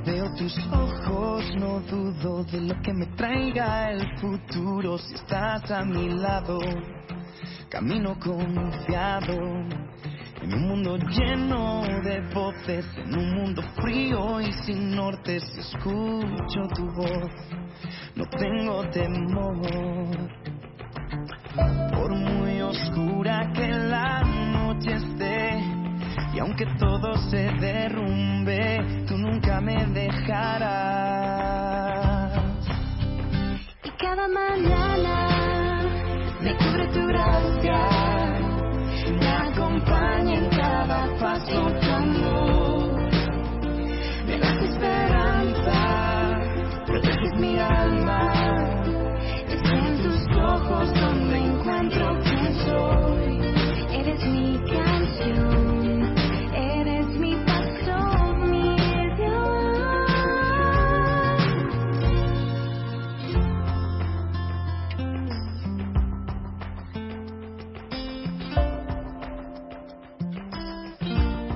veo tus ojos, no dudo de lo que me traiga el futuro. Si estás a mi lado, camino confiado. En un mundo lleno de voces, en un mundo frío y sin norte, si escucho tu voz, no tengo temor. Por muy oscura que la noche esté, y aunque todo se derrumbe, tú nunca me dejarás. Y cada mañana me cubre tu gracia, me acompaña en cada paso tu amor. Me das esperanza, proteges mi alma. Es en tus ojos donde encuentro quién soy. Eres mi canción, eres mi pastor, mi Dios.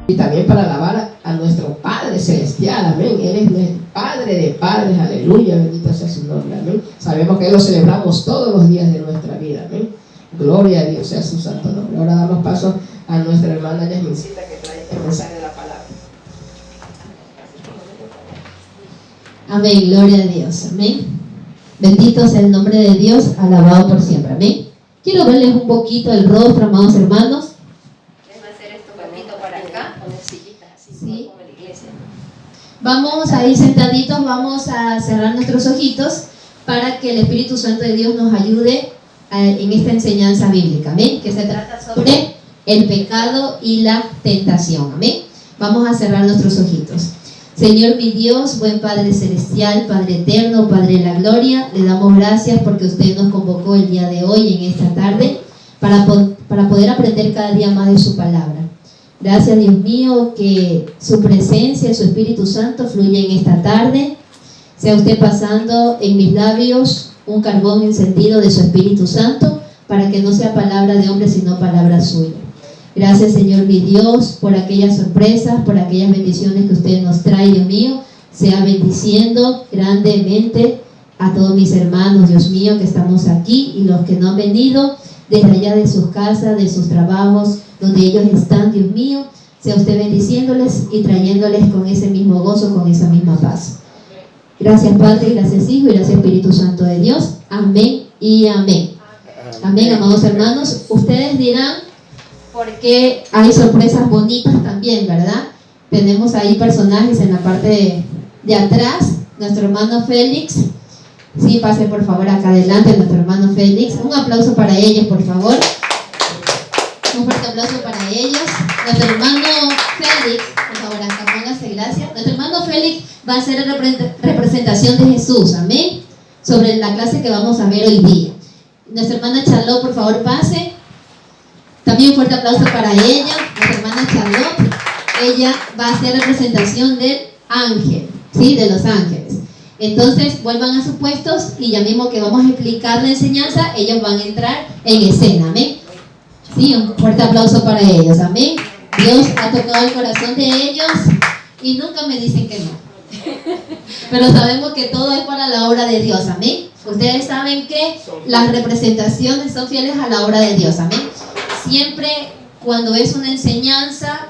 Y también para alabar a nuestro Padre Celestial, amén. Él es el Padre de padres, aleluya, bendito sea su nombre, amén. Sabemos que lo celebramos todos los días de nuestra vida, amén. Gloria a Dios sea su santo nombre. Ahora damos paso a nuestra hermana Yasmincita, que trae el mensaje de la palabra. Amén, gloria a Dios, amén. Bendito sea el nombre de Dios, alabado por siempre, amén. Quiero verles un poquito el rostro, amados hermanos. Sí. Vamos a ir sentaditos, vamos a cerrar nuestros ojitos para que el Espíritu Santo de Dios nos ayude en esta enseñanza bíblica, amén, que se trata sobre el pecado y la tentación, amén. Vamos a cerrar nuestros ojitos. Señor mi Dios, buen Padre Celestial, Padre Eterno, Padre de la Gloria, le damos gracias porque usted nos convocó el día de hoy, en esta tarde, para poder aprender cada día más de su palabra. Gracias, Dios mío, que su presencia, su Espíritu Santo fluye en esta tarde. Sea usted pasando en mis labios un carbón encendido de su Espíritu Santo, para que no sea palabra de hombre, sino palabra suya. Gracias, Señor mi Dios, por aquellas sorpresas, por aquellas bendiciones que usted nos trae, Dios mío. Sea bendiciendo grandemente a todos mis hermanos, Dios mío, que estamos aquí, y los que no han venido desde allá de sus casas, de sus trabajos, donde ellos están, Dios mío. Sea usted bendiciéndoles y trayéndoles con ese mismo gozo, con esa misma paz. Gracias, Padre, gracias, Hijo, y gracias, Espíritu Santo de Dios. Amén y amén. Amén, amados hermanos. Ustedes dirán, ¿por qué hay sorpresas bonitas también, verdad? Tenemos ahí personajes en la parte de atrás. Nuestro hermano Félix. Sí, pase por favor acá adelante, nuestro hermano Félix. Un aplauso para ellos, por favor. Un fuerte aplauso para ellos. Nuestro hermano Félix, por favor, acá póngase, gracias. Nuestro hermano Félix va a hacer representación de Jesús, amén, sobre la clase que vamos a ver hoy día. Nuestra hermana Charlotte, por favor, pase. También un fuerte aplauso para ella, nuestra hermana Charlotte. Ella va a hacer representación del ángel, ¿sí? De los ángeles. Entonces, vuelvan a sus puestos y ya mismo que vamos a explicar la enseñanza, ellos van a entrar en escena, amén. Sí, un fuerte aplauso para ellos, amén. Dios ha tocado el corazón de ellos y nunca me dicen que no. Pero sabemos que todo es para la obra de Dios, amén. Ustedes saben que las representaciones son fieles a la obra de Dios, amén. Siempre cuando es una enseñanza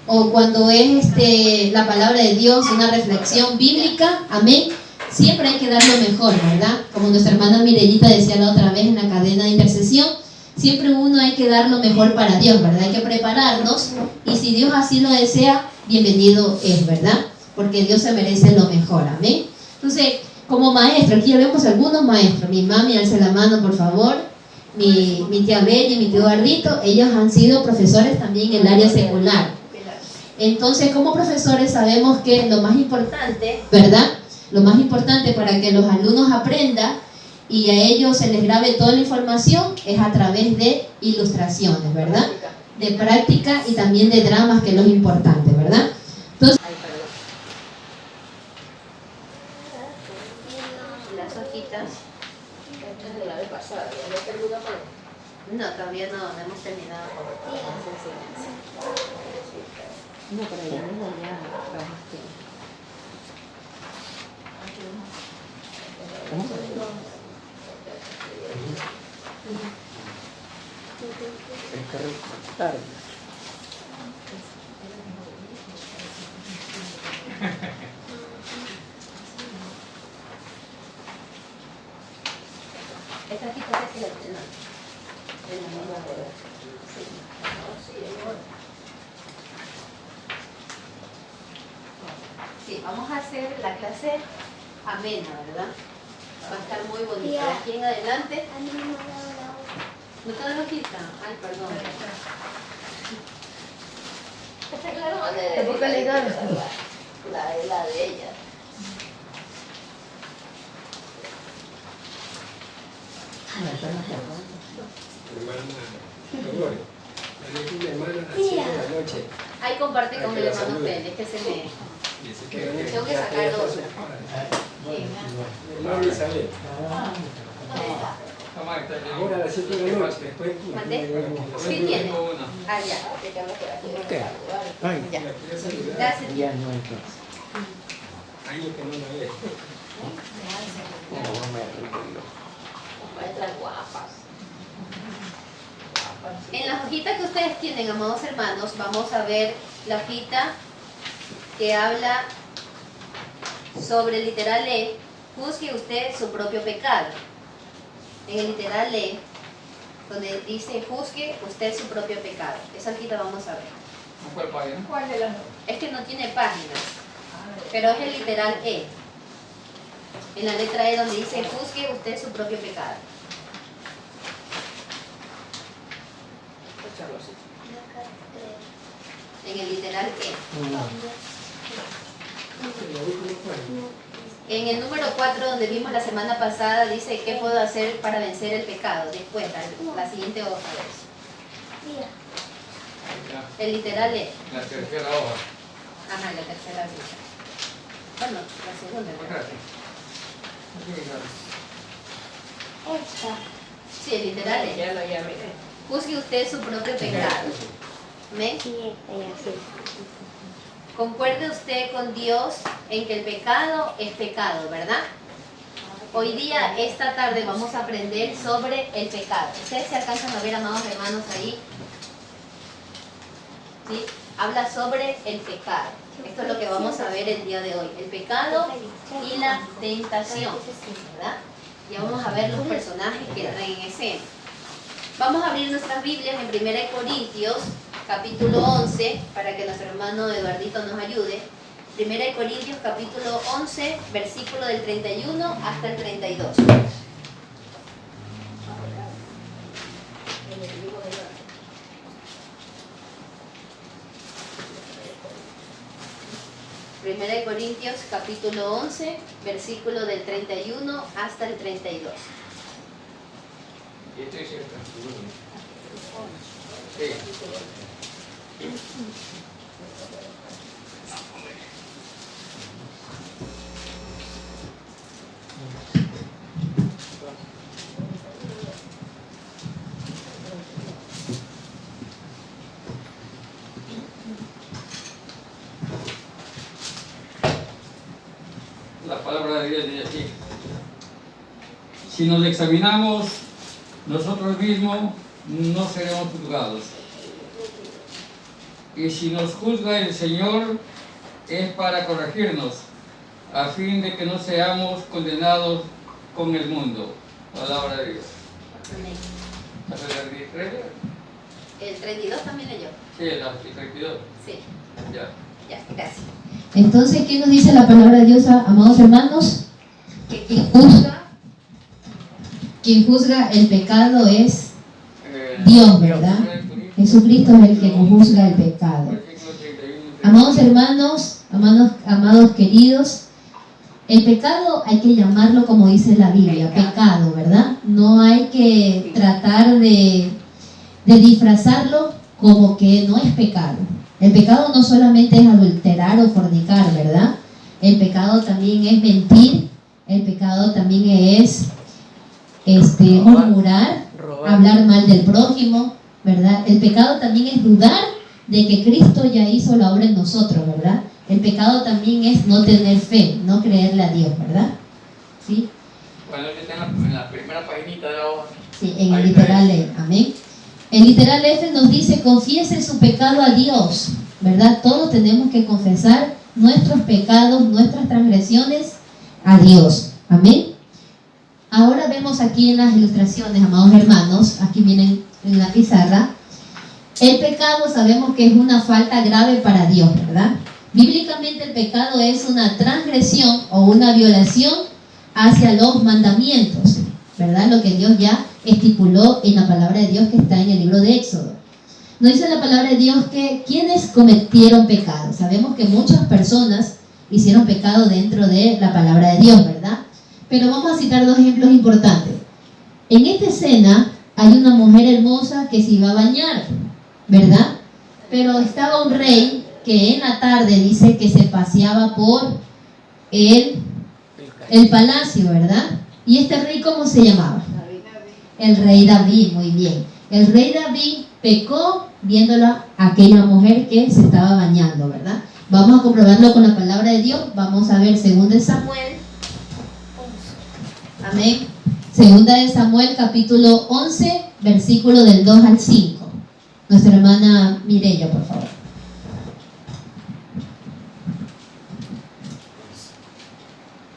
o cuando es la palabra de Dios, una reflexión bíblica, amén, siempre hay que dar lo mejor, ¿verdad? Como nuestra hermana Mirellita decía la otra vez en la cadena de intercesión, siempre uno hay que dar lo mejor para Dios, ¿verdad? Hay que prepararnos, y si Dios así lo desea, bienvenido es, ¿verdad? Porque Dios se merece lo mejor, amén. Entonces, como maestro, aquí ya vemos algunos maestros. Mi mami, alce la mano, por favor. Mi tía Bella y mi tío Gardito, ellos han sido profesores también en el área secular. Entonces, como profesores sabemos que lo más importante, ¿verdad? Lo más importante para que los alumnos aprendan y a ellos se les grabe toda la información es a través de ilustraciones, ¿verdad? De práctica y también de dramas, que es lo importante, ¿verdad? Entonces, las hojitas, esta es de la vez pasada, ¿ya no terminó con? No, todavía no hemos terminado con las enseñanzas. No, pero ya mismo ya trabajaste. tarde. Esta hojita es la que sí, vamos a hacer la clase amena, ¿verdad? Va a estar muy bonita. De aquí en adelante. ¿No te da la hojita? Ay, perdón. Tampoco le da. La de ella. Ahí comparte con el hermano Pérez, que se me... Tengo que sacar dos. Hermano Isabel. Ahora a las 7 de la noche, después. ¿Mandé? Sí tiene. Ah, ya. ¿Qué? Ay, Ya. Gracias. ya no hay clase. Ahí que no la ve. Maestras guapas. En las hojitas que ustedes tienen, amados hermanos, vamos a ver la hojita que habla sobre el literal E. Juzgue usted su propio pecado. En el literal E, donde dice juzgue usted su propio pecado. Esa hojita vamos a ver. ¿Cuál página? ¿Cuál de las dos? Es que no tiene páginas, pero es el literal E. En la letra E donde dice juzgue usted su propio pecado. En el literal E. En el número 4, donde vimos la semana pasada, dice ¿qué puedo hacer para vencer el pecado? Después, la siguiente hoja. El literal E. La tercera hoja. Ajá, la tercera hoja. Bueno, la segunda. Esta. Sí, el literal E. Ya lo llamé. Juzgue usted su propio pecado. ¿Amén? Sí, ella sí. Concuerde usted con Dios en que el pecado es pecado, ¿verdad? Hoy día, esta tarde, vamos a aprender sobre el pecado. ¿Ustedes se alcanzan a ver, amados hermanos, ahí? ¿Sí? Habla sobre el pecado. Esto es lo que vamos a ver el día de hoy. El pecado y la tentación, ¿verdad? Y vamos a ver los personajes que entran en escena. Vamos a abrir nuestras Biblias en 1 Corintios, capítulo 11, para que nuestro hermano Eduardito nos ayude. 1 Corintios, capítulo 11, versículo del 31 hasta el 32. Primera de Corintios, capítulo 11, versículo del 31 hasta el 32. Y estoy cerca. Sí. La palabra de Dios dice así: si nos examinamos nosotros mismos, no seremos juzgados. Y si nos juzga el Señor, es para corregirnos, a fin de que no seamos condenados con el mundo. Palabra de Dios. Amén. ¿Hasta el 33? El 32 también leyó. Sí, el 32. Sí, Ya. ya, gracias. Entonces, ¿qué nos dice la palabra de Dios, amados hermanos? Que quien juzga el pecado es Dios, ¿verdad? Jesucristo es el que nos juzga el pecado. Amados hermanos, amados queridos, el pecado hay que llamarlo como dice la Biblia, pecado, ¿verdad? No hay que tratar de disfrazarlo como que no es pecado. El pecado no solamente es adulterar o fornicar, ¿verdad? El pecado también es mentir, el pecado también es murmurar, hablar mal del prójimo, ¿verdad? El pecado también es dudar de que Cristo ya hizo la obra en nosotros, ¿verdad? El pecado también es no tener fe, no creerle a Dios, ¿verdad? ¿Sí? Bueno, yo tengo en la primera paginita de la hoja. Sí, en el literal, amén. El literal F nos dice, confiese su pecado a Dios, ¿verdad? Todos tenemos que confesar nuestros pecados, nuestras transgresiones a Dios. Amén. Ahora vemos aquí en las ilustraciones, amados hermanos, aquí vienen en la pizarra, el pecado sabemos que es una falta grave para Dios, ¿verdad? Bíblicamente el pecado es una transgresión o una violación hacia los mandamientos, ¿verdad? Lo que Dios ya estipuló en la palabra de Dios que está en el libro de Éxodo. Nos dice la palabra de Dios que quienes cometieron pecado. Sabemos que muchas personas hicieron pecado dentro de la palabra de Dios, ¿verdad? Pero vamos a citar dos ejemplos importantes. En esta escena hay una mujer hermosa que se iba a bañar, ¿verdad? Pero estaba un rey que en la tarde dice que se paseaba por el palacio, ¿verdad? ¿Y este rey cómo se llamaba? El rey David, muy bien. El rey David pecó viéndola a aquella mujer que se estaba bañando, ¿verdad? Vamos a comprobarlo con la palabra de Dios. Vamos a ver 2 Samuel. Amén. 2 Samuel capítulo 11, versículo del 2 al 5. Nuestra hermana Mireya, por favor.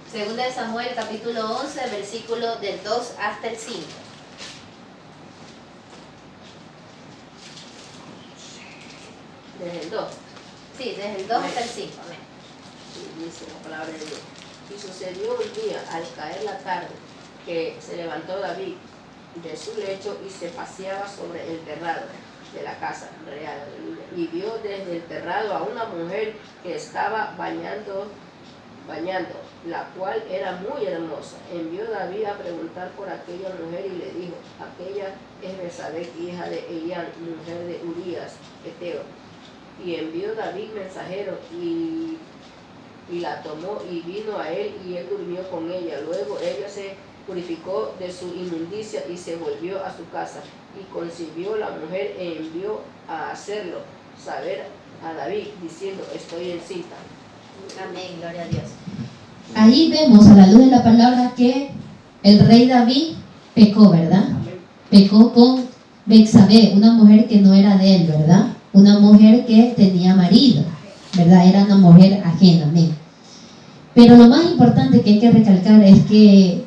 Segunda de Samuel capítulo 11, versículo del 2 hasta el 5. Desde el 2. Sí, desde el 2 hasta el 5. Amén. Dice la palabra de Dios. Y sucedió un día, al caer la tarde, que se levantó David de su lecho y se paseaba sobre el terrado de la casa real. Y vio desde el terrado a una mujer que estaba bañando, la cual era muy hermosa. Envió David a preguntar por aquella mujer y le dijo, aquella es Betsabé, hija de Elián, mujer de Urías, Eteo. Y envió David mensajero y la tomó y vino a él y él durmió con ella. Luego ella se purificó de su inmundicia y se volvió a su casa. Y concibió la mujer e envió a hacerlo saber a David, diciendo, estoy encinta. Amén, gloria a Dios. Ahí vemos a la luz de la palabra que el rey David pecó, ¿verdad? Pecó con Betsabé, una mujer que no era de él, ¿verdad? Una mujer que tenía marido, ¿verdad? Era una mujer ajena, amén. Pero lo más importante que hay que recalcar es que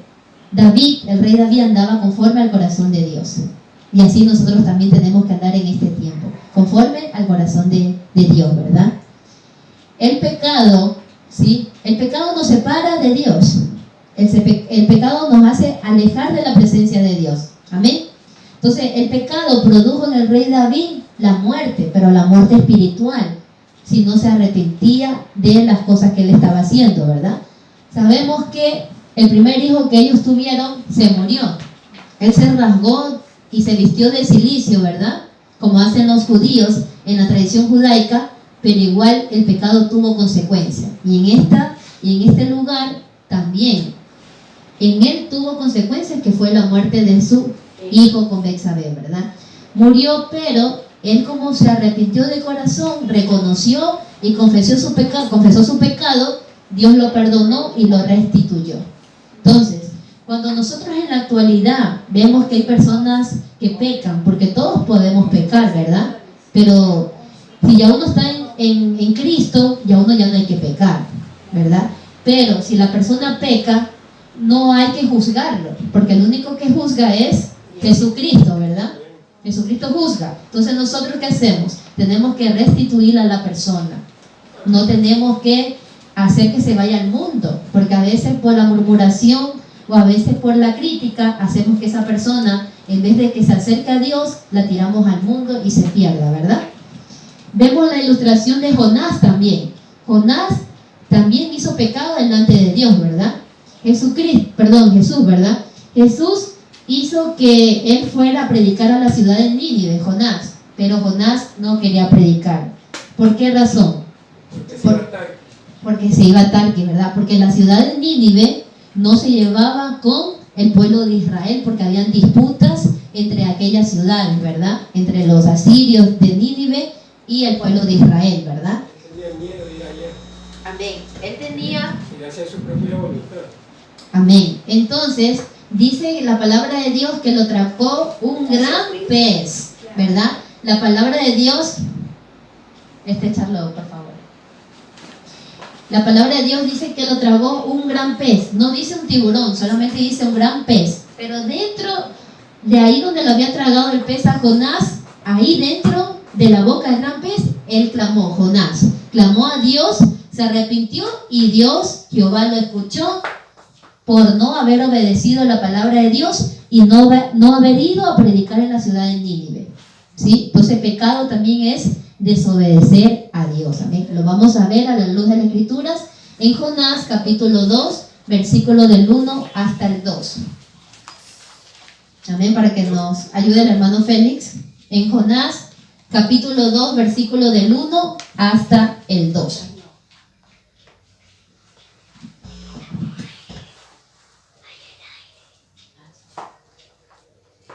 David, el rey David, andaba conforme al corazón de Dios. Y así nosotros también tenemos que andar en este tiempo, conforme al corazón de Dios, ¿verdad? El pecado, ¿sí? El pecado nos separa de Dios. El pecado nos hace alejar de la presencia de Dios. Amén. Entonces, el pecado produjo en el rey David la muerte, pero la muerte espiritual, si no se arrepentía de las cosas que él estaba haciendo, ¿verdad? Sabemos que el primer hijo que ellos tuvieron se murió. Él se rasgó y se vistió de cilicio, ¿verdad? Como hacen los judíos en la tradición judaica, pero igual el pecado tuvo consecuencia. Y en este lugar también, en él tuvo consecuencias, que fue la muerte de su hijo con Betsabé, ¿verdad? Murió, pero él, como se arrepintió de corazón, reconoció y confesó su pecado, Dios lo perdonó y lo restituyó. Entonces, cuando nosotros en la actualidad vemos que hay personas que pecan, porque todos podemos pecar, ¿verdad? Pero si ya uno está en Cristo, ya no hay que pecar, ¿verdad? Pero si la persona peca, no hay que juzgarlo, porque el único que juzga es Jesucristo, ¿verdad? Jesucristo juzga. Entonces, ¿nosotros qué hacemos? Tenemos que restituir a la persona. No tenemos que hacer que se vaya al mundo, porque a veces por la murmuración o a veces por la crítica hacemos que esa persona, en vez de que se acerque a Dios, la tiramos al mundo y se pierda, ¿verdad? Vemos la ilustración de Jonás también. Jonás también hizo pecado delante de Dios, ¿verdad? Jesús, ¿verdad? Jesús hizo que él fuera a predicar a la ciudad de Nínive, Jonás, pero Jonás no quería predicar. ¿Por qué razón? Porque se iba a Tarque, ¿verdad? Porque la ciudad de Nínive no se llevaba con el pueblo de Israel, porque habían disputas entre aquellas ciudades, ¿verdad? Entre los asirios de Nínive y el pueblo de Israel, ¿verdad? Tenía miedo de ir allá. Amén. Él tenía... Y hacer su propia voluntad. Amén. Entonces, dice la palabra de Dios que lo atrapó un gran pez. ¿verdad? La palabra de Dios, Charlo, por favor. La palabra de Dios dice que lo tragó un gran pez, no dice un tiburón, solamente dice un gran pez. Pero dentro de ahí donde lo había tragado el pez a Jonás, ahí dentro de la boca del gran pez, él clamó, Jonás, clamó a Dios, se arrepintió y Dios, Jehová, lo escuchó por no haber obedecido la palabra de Dios y no haber ido a predicar en la ciudad de Nínive. ¿Sí? Entonces pecado también es desobedecer a Dios. Amén. Lo vamos a ver a la luz de las Escrituras en Jonás capítulo 2, versículo del 1 hasta el 2. Amén, para que nos ayude el hermano Félix. En Jonás capítulo 2, versículo del 1 hasta el 2.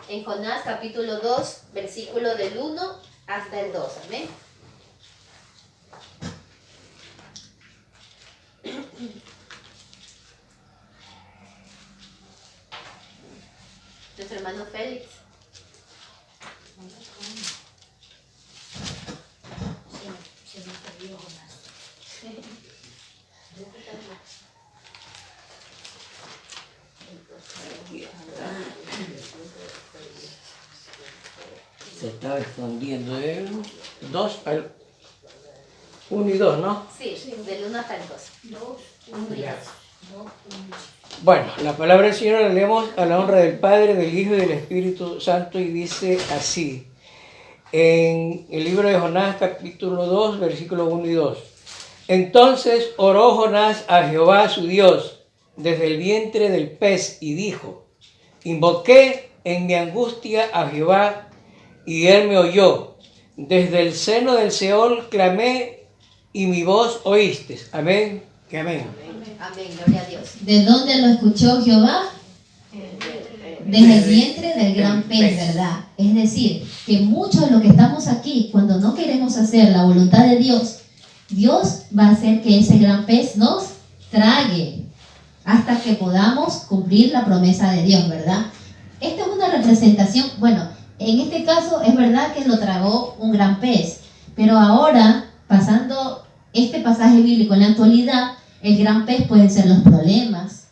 En Jonás capítulo 2, versículo del 1 hasta el 2. Amén. Nuestro hermano Félix. Se me perdió Jonás. Se estaba escondiendo del 2 al 1 y 2, ¿no? Sí, del 1 hasta el 2. 1 y 2. Bueno, la palabra del Señor la leemos a la honra del Padre, del Hijo y del Espíritu Santo y dice así. En el libro de Jonás, capítulo 2, versículos 1 y 2. Entonces oró Jonás a Jehová su Dios desde el vientre del pez y dijo, invoqué en mi angustia a Jehová y él me oyó. Desde el seno del Seol clamé y mi voz oíste. Amén. Que amén. Amén, gloria a Dios. ¿De dónde lo escuchó Jehová? Desde el vientre del gran pez, ¿verdad? Es decir, que mucho de lo que estamos aquí, cuando no queremos hacer la voluntad de Dios, Dios va a hacer que ese gran pez nos trague hasta que podamos cumplir la promesa de Dios, ¿verdad? Esta es una representación, bueno, en este caso es verdad que lo tragó un gran pez, pero ahora, pasando este pasaje bíblico en la actualidad, el gran pez pueden ser los problemas,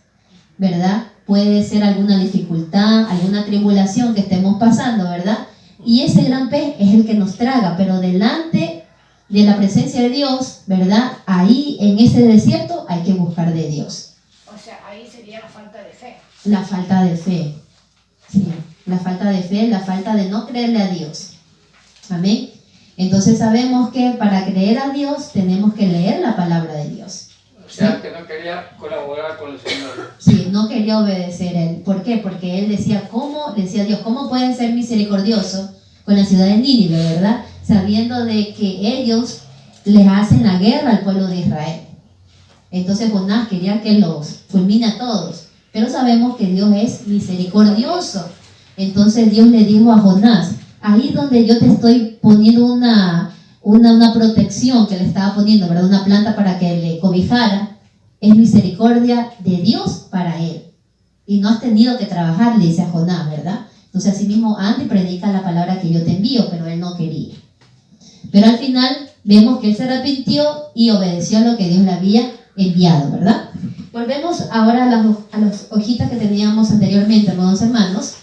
¿verdad? Puede ser alguna dificultad, alguna tribulación que estemos pasando, ¿verdad? Y ese gran pez es el que nos traga, pero delante de la presencia de Dios, ¿verdad? Ahí en ese desierto hay que buscar de Dios. O sea, ahí sería la falta de fe. La falta de fe, sí, la falta de fe, la falta de no creerle a Dios. Amén. Entonces sabemos que para creer a Dios tenemos que leer la palabra de Dios. O sea, que no quería colaborar con el Señor. Sí, no quería obedecer a Él. ¿Por qué? Porque Él decía, decía Dios, ¿cómo pueden ser misericordiosos con la ciudad de Nínive, verdad? Sabiendo de que ellos les hacen la guerra al pueblo de Israel. Entonces Jonás quería que los fulmine a todos. Pero sabemos que Dios es misericordioso. Entonces Dios le dijo a Jonás, ahí donde yo te estoy poniendo una protección que le estaba poniendo, ¿verdad? Una planta para que le cobijara, es misericordia de Dios para él. Y no has tenido que trabajar, le dice a Jonás, ¿verdad? Entonces así mismo anda y predica la palabra que yo te envío, pero él no quería. Pero al final vemos que él se arrepintió y obedeció a lo que Dios le había enviado, ¿verdad? Volvemos ahora a las hojitas que teníamos anteriormente, amados hermanos.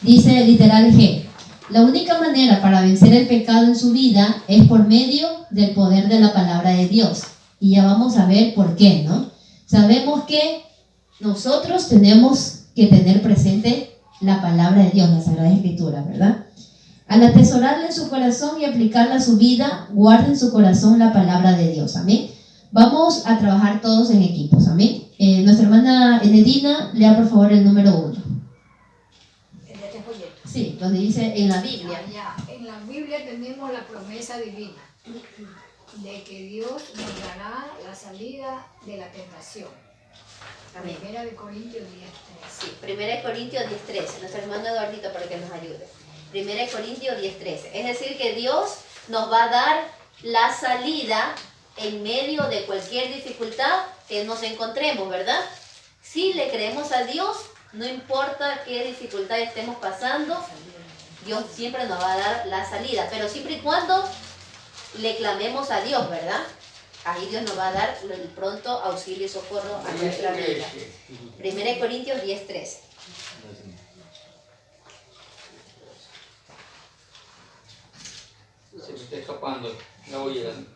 Dice literal G. La única manera para vencer el pecado en su vida es por medio del poder de la palabra de Dios. Y ya vamos a ver por qué, ¿no? Sabemos que nosotros tenemos que tener presente la palabra de Dios, la Sagrada Escritura, ¿verdad? Al atesorarla en su corazón y aplicarla a su vida, guarden en su corazón la palabra de Dios, amén. Vamos a trabajar todos en equipos, amén. Nuestra hermana Enedina, lea por favor el número 1. Sí, donde dice en la Biblia. En la Biblia tenemos la promesa divina de que Dios nos dará la salida de la tentación. Amén. 1 Corintios 10:13. Sí, 1 Corintios 10:13. Nuestro hermano Eduardito para que nos ayude. 1 Corintios 10:13. Es decir, que Dios nos va a dar la salida en medio de cualquier dificultad que nos encontremos, ¿verdad? Si le creemos a Dios, no importa qué dificultad estemos pasando, Dios siempre nos va a dar la salida, pero siempre y cuando le clamemos a Dios, ¿verdad? Ahí Dios nos va a dar el pronto auxilio y socorro a nuestra vida. 1 Corintios 10:3. Se me está escapando, no voy llegando.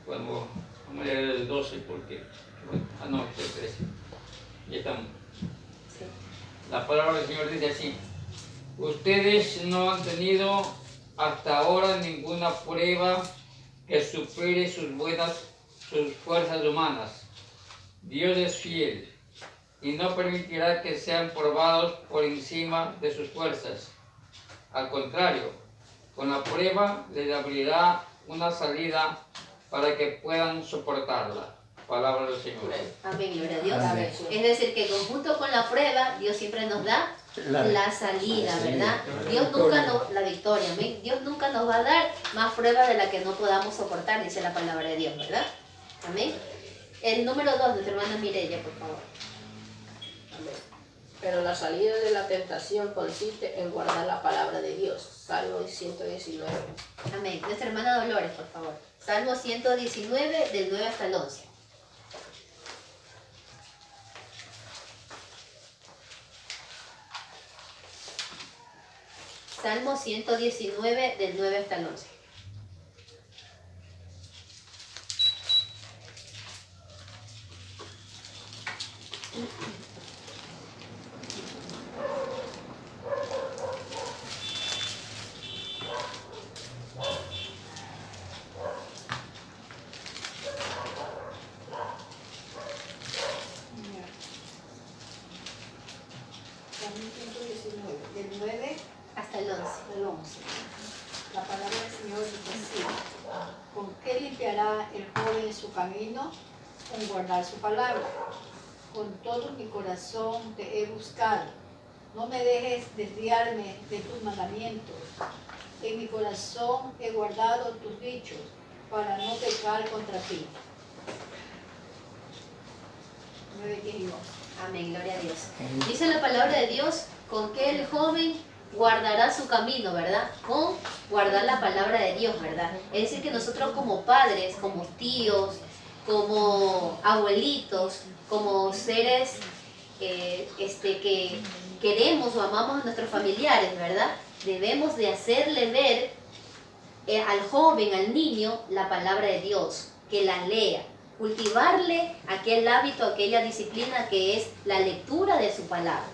Vamos a leer el 12 porque... no, el 13. Ya estamos. La palabra del Señor dice así: ustedes no han tenido hasta ahora ninguna prueba que supere sus fuerzas humanas. Dios es fiel y no permitirá que sean probados por encima de sus fuerzas. Al contrario, con la prueba les abrirá una salida para que puedan soportarla. Palabra del Señor. Amén, gloria a Dios. Amén. Es decir, que junto con la prueba, Dios siempre nos da la salida, ¿verdad? Dios nunca nos, la victoria, amén. Dios nunca nos va a dar más prueba de la que no podamos soportar, dice la palabra de Dios, ¿verdad? Amén. El número 2, nuestra hermana Mireya, por favor. Amén. Pero la salida de la tentación consiste en guardar la palabra de Dios. Salmo 119. Amén. Nuestra hermana Dolores, por favor. Salmo 119, del 9 hasta el 11. Salmo 119, del 9 hasta el 11. Del 9 hasta el 11. al 11. La palabra del Señor dice así: ¿con qué limpiará el joven su camino? Con guardar su palabra. Con todo mi corazón te he buscado. No me dejes desviarme de tus mandamientos. En mi corazón he guardado tus dichos para no pecar contra ti. 9, 10 y 11. Amén, gloria a Dios. Dice la palabra de Dios, con que el joven guardará su camino, ¿verdad? Con guardar la palabra de Dios, ¿verdad? Es decir, que nosotros como padres, como tíos, como abuelitos, como seres que queremos o amamos a nuestros familiares, ¿verdad? Debemos de hacerle ver al joven, al niño, la palabra de Dios, que la lea, cultivarle aquel hábito, aquella disciplina que es la lectura de su palabra.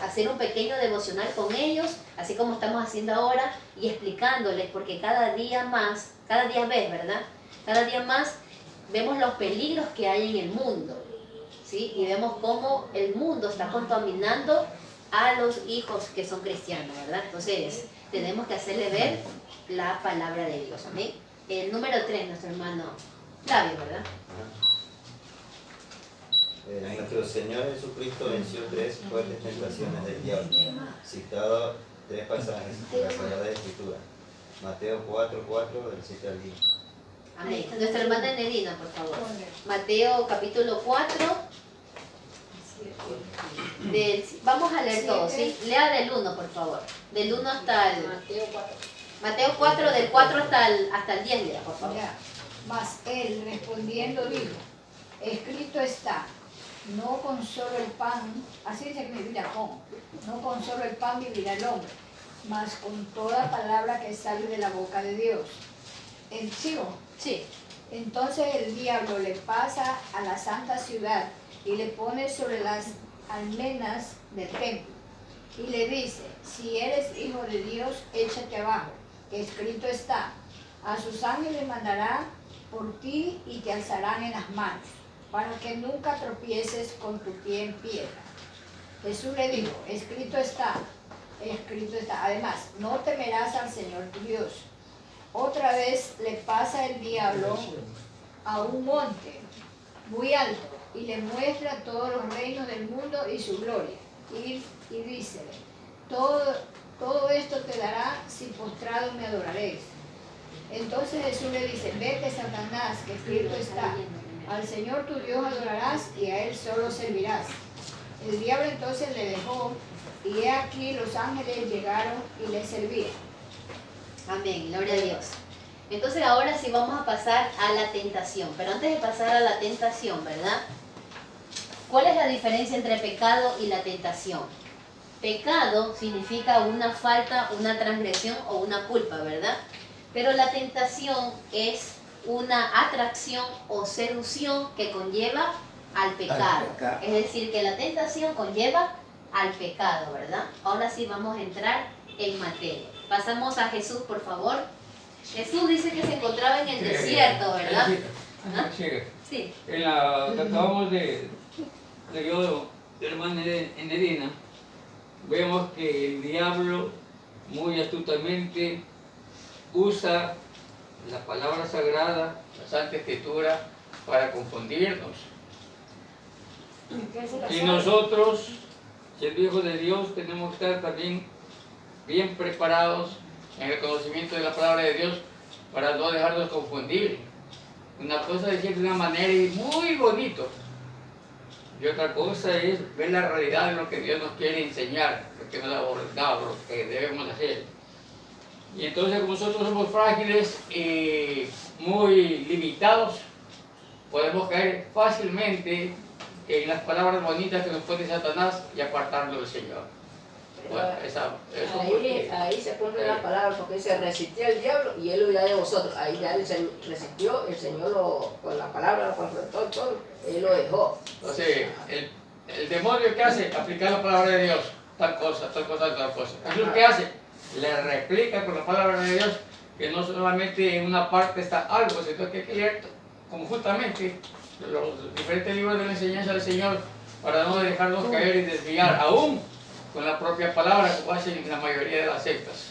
Hacer un pequeño devocional con ellos, así como estamos haciendo ahora, y explicándoles, porque cada día más, cada día ¿verdad? Cada día más vemos los peligros que hay en el mundo, ¿sí? Y vemos cómo el mundo está contaminando a los hijos que son cristianos, ¿verdad? Entonces, tenemos que hacerle ver la palabra de Dios, ¿amén? El número 3, nuestro hermano Flavio, ¿verdad? Nuestro Señor Jesucristo venció 3 fuertes tentaciones del diablo. Citado 3 pasajes de la Sagrada Escritura. Mateo 4:4, del 7 al 10. Amén. Nuestra hermana Nedina, por favor. Mateo capítulo 4. Vamos a leer todo, ¿sí? Lea del 1, por favor. Del 1 hasta el... Mateo 4, del 4 hasta el 10, lea, por favor. Mas él respondiendo dijo: escrito está, no con solo el pan, así dice que vivirá con, no con solo el pan vivirá el hombre, mas con toda palabra que sale de la boca de Dios. ¿Sigo? Sí. Entonces el diablo le pasa a la santa ciudad y le pone sobre las almenas del templo y le dice: si eres hijo de Dios, échate abajo, que escrito está, a sus ángeles mandará por ti y te alzarán en las manos, para que nunca tropieces con tu pie en piedra. Jesús le dijo: escrito está, escrito está. Además, no temerás al Señor tu Dios. Otra vez le pasa el diablo a un monte muy alto y le muestra todos los reinos del mundo y su gloria. Y dícele: todo esto te dará si postrado me adoraréis. Entonces Jesús le dice, vete, Satanás, que escrito está, al Señor tu Dios adorarás y a Él solo servirás. El diablo entonces le dejó, y he aquí los ángeles llegaron y le servían. Amén, gloria a Dios. Entonces ahora sí vamos a pasar a la tentación. Pero antes de pasar a la tentación, ¿verdad? ¿Cuál es la diferencia entre pecado y la tentación? Pecado significa una falta, una transgresión o una culpa, ¿verdad? Pero la tentación es una atracción o seducción que conlleva al pecado. Es decir, que la tentación conlleva al pecado, ¿verdad? Ahora sí vamos a entrar en materia. Pasamos a Jesús, por favor. Jesús dice que se encontraba en el desierto, ¿verdad? ¿Ah? Sí. En la que acabamos de yo, hermana Enerina, vemos que el diablo muy astutamente usa la palabra sagrada, la Santa Escritura, para confundirnos. Y nosotros, siendo hijos de Dios, tenemos que estar también bien preparados en el conocimiento de la palabra de Dios para no dejarnos confundir. Una cosa es decir de una manera y muy bonito, y otra cosa es ver la realidad de lo que Dios nos quiere enseñar, lo que nos ha ordenado, lo que debemos hacer. Y entonces, como nosotros somos frágiles y muy limitados, podemos caer fácilmente en las palabras bonitas que nos pone Satanás y apartarnos del Señor. Bueno, ahí se pone la palabra, porque dice, resistió al diablo y él huirá de vosotros. Ahí ya él se resistió, el Señor con la palabra lo confrontó, todo, él lo dejó. Entonces, el demonio, ¿qué hace? Aplicar la palabra de Dios, tal cosa, tal cosa, tal cosa. Jesús, ¿qué hace? Le replica con la palabra de Dios que no solamente en una parte está algo, sino que hay que leer conjuntamente los diferentes libros de la enseñanza del Señor para no dejarnos caer y desviar aún con la propia palabra, como hacen la mayoría de las sectas.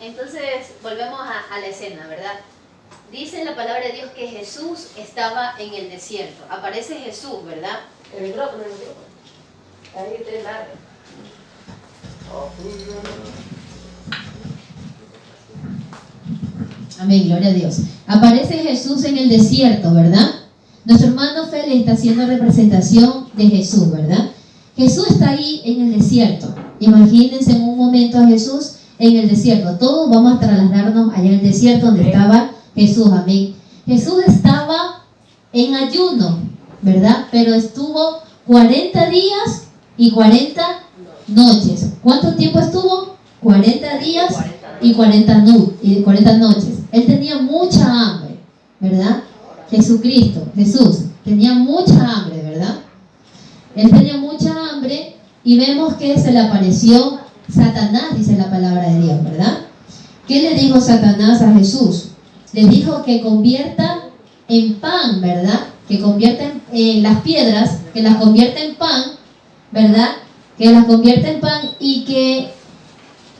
Entonces, volvemos a la escena, ¿verdad? Dice en la palabra de Dios que Jesús estaba en el desierto. Aparece Jesús, ¿verdad? El micrófono. Ahí te larga. Amén, gloria a Dios. Aparece Jesús en el desierto, ¿verdad? Nuestro hermano Félix está haciendo representación de Jesús, ¿verdad? Jesús está ahí en el desierto. Imagínense en un momento a Jesús en el desierto. Todos vamos a trasladarnos allá en el desierto donde estaba Jesús, amén. Jesús estaba en ayuno, ¿verdad? Pero estuvo 40 días y 40 noches. ¿Cuánto tiempo estuvo? 40 días y 40 noches. Él tenía mucha hambre, ¿verdad? Jesús, tenía mucha hambre, ¿verdad? Él tenía mucha hambre y vemos que se le apareció Satanás, dice la palabra de Dios, ¿verdad? ¿Qué le dijo Satanás a Jesús? Le dijo que convierta en pan, ¿verdad? Que convierta en las piedras, que las convierta en pan, ¿verdad? Que las convierta en pan y que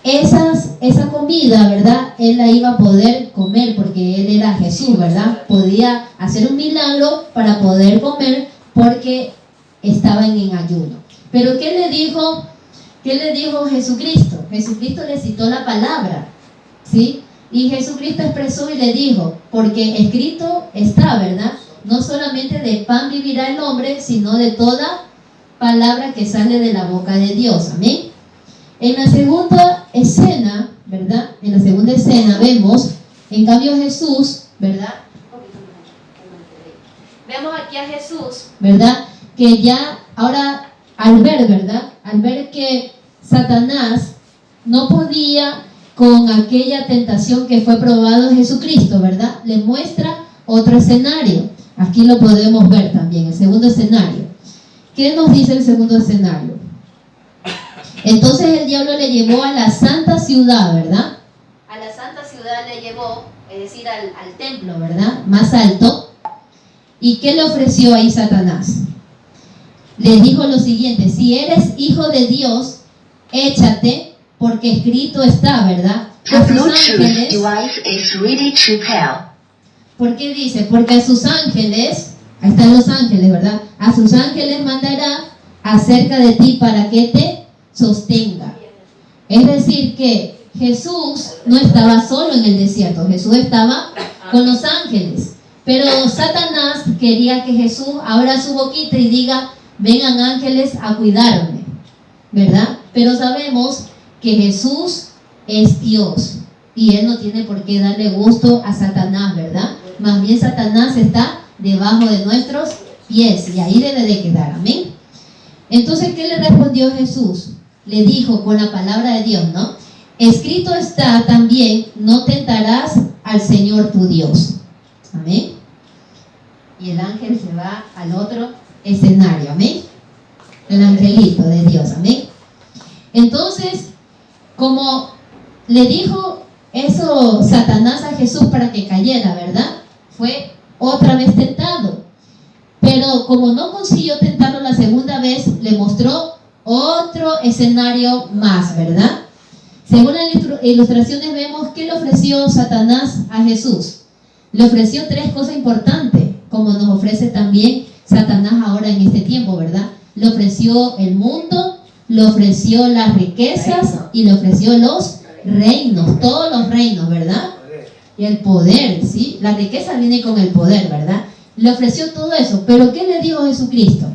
esa comida, ¿verdad? Él la iba a poder comer porque él era Jesús, ¿verdad? Podía hacer un milagro para poder comer porque estaban en ayuno. Pero ¿qué le dijo Jesucristo? Jesucristo le citó la palabra, ¿sí? Y Jesucristo expresó y le dijo, porque escrito está, ¿verdad? No solamente de pan vivirá el hombre, sino de toda palabra que sale de la boca de Dios. Amén. En la segunda escena, ¿verdad? En la segunda escena vemos, en cambio Jesús, ¿verdad? Vemos aquí a Jesús, ¿verdad? Que ya ahora al ver, ¿verdad? Al ver que Satanás no podía con aquella tentación que fue probado en Jesucristo, ¿verdad? Le muestra otro escenario. Aquí lo podemos ver también, el segundo escenario. ¿Qué nos dice el segundo escenario? Entonces el diablo le llevó a la santa ciudad, ¿verdad? A la santa ciudad le llevó, es decir, al templo, ¿verdad? Más alto. ¿Y qué le ofreció ahí Satanás? Le dijo lo siguiente: si eres hijo de Dios, échate, porque escrito está, ¿verdad? A sus ángeles. ¿Por qué dice? Porque a sus ángeles, ahí están los ángeles, ¿verdad? A sus ángeles mandará acerca de ti para que te sostenga. Es decir que Jesús no estaba solo en el desierto, Jesús estaba con los ángeles. Pero Satanás quería que Jesús abra su boquita y diga, vengan ángeles a cuidarme, ¿verdad? Pero sabemos que Jesús es Dios y Él no tiene por qué darle gusto a Satanás, ¿verdad? Más bien Satanás está debajo de nuestros pies y ahí debe de quedar, amén. Entonces, ¿qué le respondió Jesús? Le dijo con la palabra de Dios, ¿no? Escrito está también, no tentarás al Señor tu Dios. Amén. Y el ángel se va al otro escenario, amén. El angelito de Dios, amén. Entonces, como le dijo eso Satanás a Jesús para que cayera, ¿verdad? Fue otra vez tentado. Pero como no consiguió tentarlo la segunda vez, le mostró otro escenario más, ¿verdad? Según las ilustraciones vemos que le ofreció Satanás a Jesús. Le ofreció 3 cosas importantes, como nos ofrece también Satanás ahora en este tiempo, ¿verdad? Le ofreció el mundo, le ofreció las riquezas y le ofreció los reinos, todos los reinos, ¿verdad? Y el poder, ¿sí? La riqueza viene con el poder, ¿verdad? Le ofreció todo eso, pero ¿qué le dijo Jesucristo?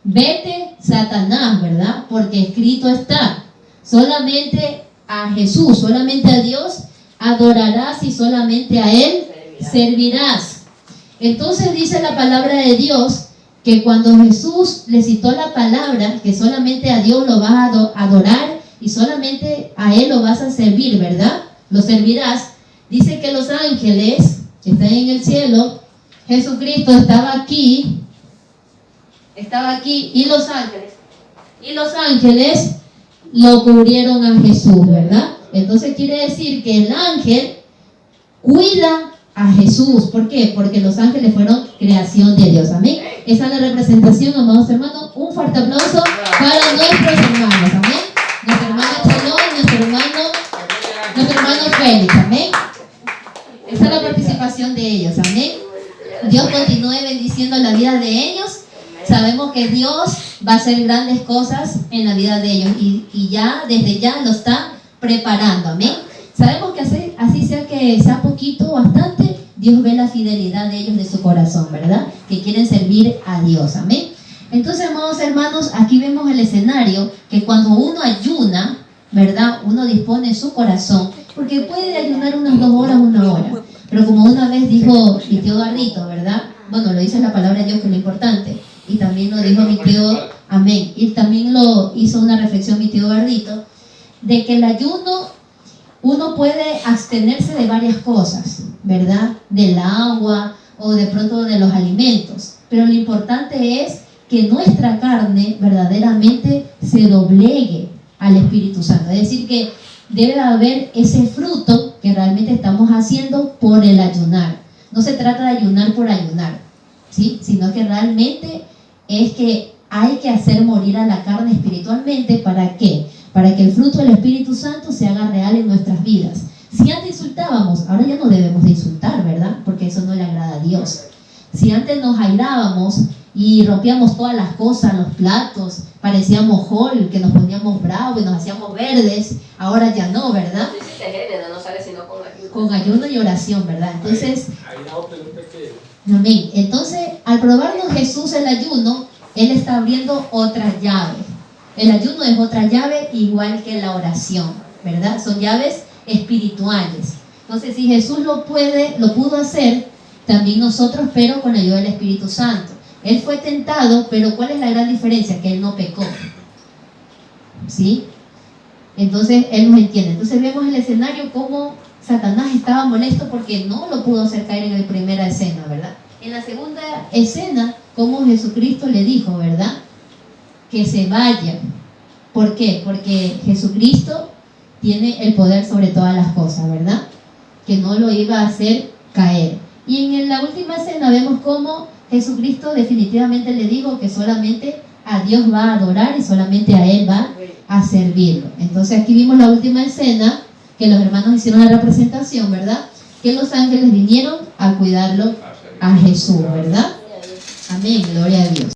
Vete, Satanás, ¿verdad? Porque escrito está, solamente a Jesús, solamente a Dios adorarás y solamente a Él servirás. Entonces dice la palabra de Dios que cuando Jesús le citó la palabra, que solamente a Dios lo vas a adorar y solamente a Él lo vas a servir, ¿verdad? Lo servirás. Dice que los ángeles están en el cielo, Jesucristo estaba aquí y los ángeles lo cubrieron a Jesús, ¿verdad? Entonces quiere decir que el ángel cuida a Jesús. ¿Por qué? Porque los ángeles fueron creación de Dios, amén. Esa es la representación, amados hermanos. Un fuerte aplauso para nuestros hermanos, amén. Nuestro hermano Chalón, nuestro hermano Félix, amén. Esa es la participación de ellos, amén. Dios continúe bendiciendo la vida de ellos. Sabemos que Dios va a hacer grandes cosas en la vida de ellos y ya, desde ya lo está preparando, amén. Sabemos que así sea que sea poquito o bastante, Dios ve la fidelidad de ellos de su corazón, ¿verdad? Que quieren servir a Dios, amén. Entonces, amados hermanos, aquí vemos el escenario que cuando uno ayuna, ¿verdad? Uno dispone su corazón, porque puede ayunar unas 2 horas, 1 hora. Pero como una vez dijo mi tío Eduardito, ¿verdad? Bueno, lo dice la palabra de Dios, que es lo importante. Y también lo dijo mi tío, amén. Y también lo hizo una reflexión mi tío Eduardito, de que el ayuno, uno puede abstenerse de varias cosas, ¿verdad? Del agua o de pronto de los alimentos. Pero lo importante es que nuestra carne verdaderamente se doblegue al Espíritu Santo. Es decir, que debe haber ese fruto que realmente estamos haciendo por el ayunar. No se trata de ayunar por ayunar, ¿sí? Sino que realmente es que hay que hacer morir a la carne espiritualmente. ¿Para qué? Para que el fruto del Espíritu Santo se haga real en nuestras vidas. Si antes insultábamos, ahora ya no debemos de insultar, ¿verdad? Porque eso no le agrada a Dios. Si antes nos airábamos y rompíamos todas las cosas, los platos, parecíamos Hulk, que nos poníamos bravos y nos hacíamos verdes, ahora ya no, ¿verdad? No sale sino con ayuno y oración, ¿verdad? Entonces, amén. Entonces, al probarnos Jesús el ayuno, Él está abriendo otra llave. El ayuno es otra llave igual que la oración, ¿verdad? Son llaves espirituales. Entonces, si Jesús lo pudo hacer, también nosotros, pero con la ayuda del Espíritu Santo. Él fue tentado, pero ¿cuál es la gran diferencia? Que Él no pecó, ¿sí? Entonces, Él nos entiende. Entonces, vemos el escenario como Satanás estaba molesto porque no lo pudo hacer caer en la primera escena, ¿verdad? En la segunda escena, como Jesucristo le dijo, ¿verdad? Que se vaya. ¿Por qué? Porque Jesucristo tiene el poder sobre todas las cosas, ¿verdad? Que no lo iba a hacer caer. Y en la última escena vemos cómo Jesucristo definitivamente le dijo que solamente a Dios va a adorar y solamente a Él va a servirlo. Entonces aquí vimos la última escena, que los hermanos hicieron la representación, ¿verdad? Que los ángeles vinieron a cuidarlo a Jesús, ¿verdad? Amén, gloria a Dios.